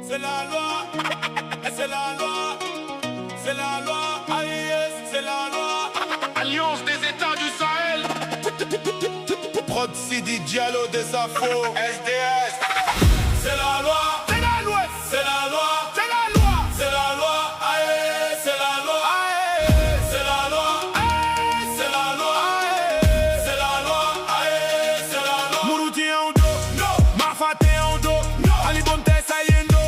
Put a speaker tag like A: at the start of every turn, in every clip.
A: c'est la loi, c'est la loi, c'est la loi, AIS, c'est la loi. Alliance des États du Sahel. Prod Sidi Diallo des Afos, SDS. C'est la loi, c'est la loi, c'est la loi, c'est la loi, c'est la loi, AIS, c'est la loi, AIS, c'est la loi, AIS, c'est la loi, AIS, c'est la loi, AIS, c'est la loi. Mourouti en dos, no. Mafate en dos, no. Ali Bonte Sayendo.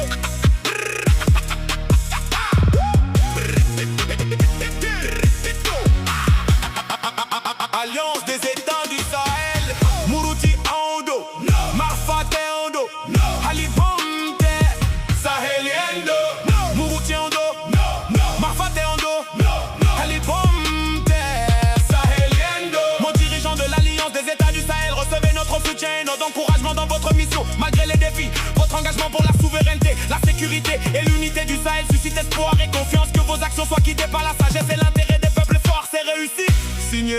A: Alliance des États du Sahel. Mourouti en dos, no. Mafate en dos, no. Ali Bonte Saheliendo, no. Mourouti en dos, no. No. Mafate en dos, no. No. Ali Bonte Saheliendo. Mon dirigeant de l'Alliance des États du Sahel, recevez notre soutien et notre encouragement dans votre mission. Malgré les défis, votre engagement pour la souveraineté, la sécurité et l'unité du Sahel suscite espoir et confiance. Que vos actions soient guidées par la sagesse et l'intérêt des peuples forts, c'est réussi. Signé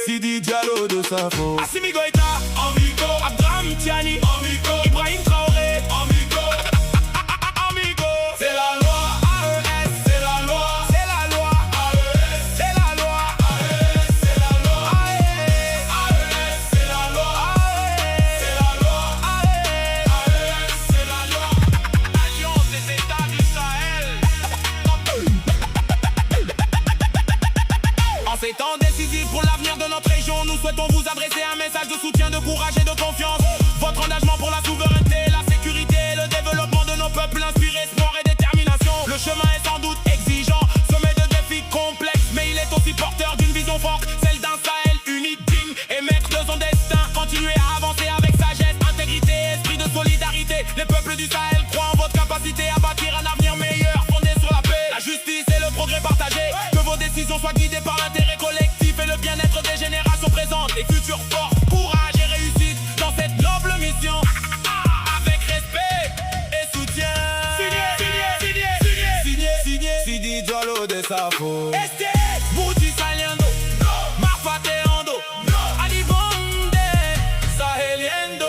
A: Sidi Diallo de Safo. Assimi Goïta, Amigo. Abdram Tiani, Amigo. Ibrahim Traoré, Amigo. Amigo. C'est la loi, AES, c'est la loi, c'est la loi, AES, c'est la loi, AES, c'est la loi, AES, AES, c'est la loi, AES, c'est la loi, AES, c'est la loi. Alliance des États du Sahel. En ces temps décisifs pour l'avenir de notre région, nous souhaitons vous adresser un message de soutien, de courage et de confiance. Votre engagement pour la souveraineté, la sécurité et le développement de nos peuples inspire espoir et détermination. Le chemin est sans doute exigeant, semé de défis complexes, mais il est aussi porteur d'une vision forte, celle d'un Sahel uni, digne et maître de son destin. Continuez à avancer avec sagesse, intégrité et esprit de solidarité. Les peuples du Sahel croient en votre capacité à bâtir un avenir meilleur, fondé sur la paix, la justice et le progrès partagé. Que vos décisions soient guidées par l'intérêt collectif et le bien-être des générations présentes et futures. Force, courage et réussite dans cette noble mission. Avec respect et soutien. Signé Sidi Diallo de Safo. SDS, Mourouti Saliendo, Mafate Ando, Ali Bonte Saheliendo.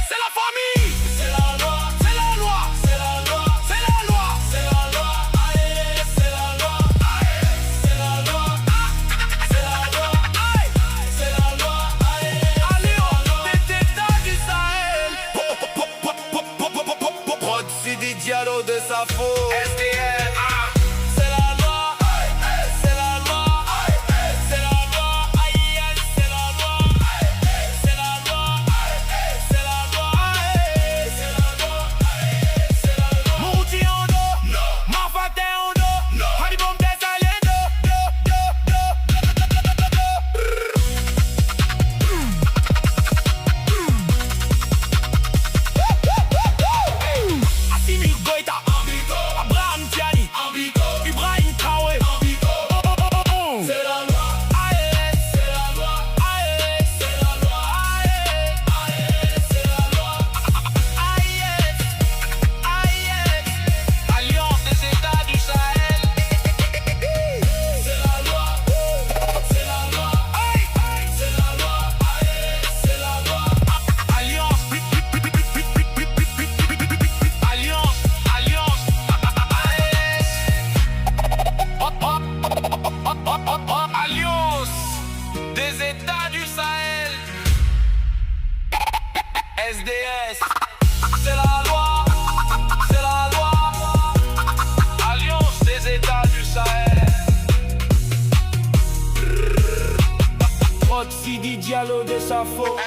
A: C'est la famille. C'est la loi, c'est la loi, c'est la loi, c'est la loi, c'est la loi, AES, c'est la loi, AES, c'est la loi, c'est la loi, c'est la loi, AES. Alliance des États du Sahel. Prod Sidi Diallo de Safo. SDS. C'est la loi, c'est la loi, c'est la loi, AES, c'est la loi, c'est la loi, c'est la loi, c'est la loi, c'est la loi. Mourouti en dos, Mafate en dos, Ali Bonte Saliendo. Assimi Goïta, Abraham Tiani, Ibrahim Traoré, c'est la loi, AES, c'est la loi, AES, c'est la loi, AES, c'est la loi, AES, Alliance des États du Sahel. C'est la loi, c'est la loi, c'est la loi, AES, c'est la loi, Alliance, Alliance des États du Sahel. SDS. C'est la loi, c'est la loi. Alliance des États du Sahel. Prod Sidi Diallo de Safo.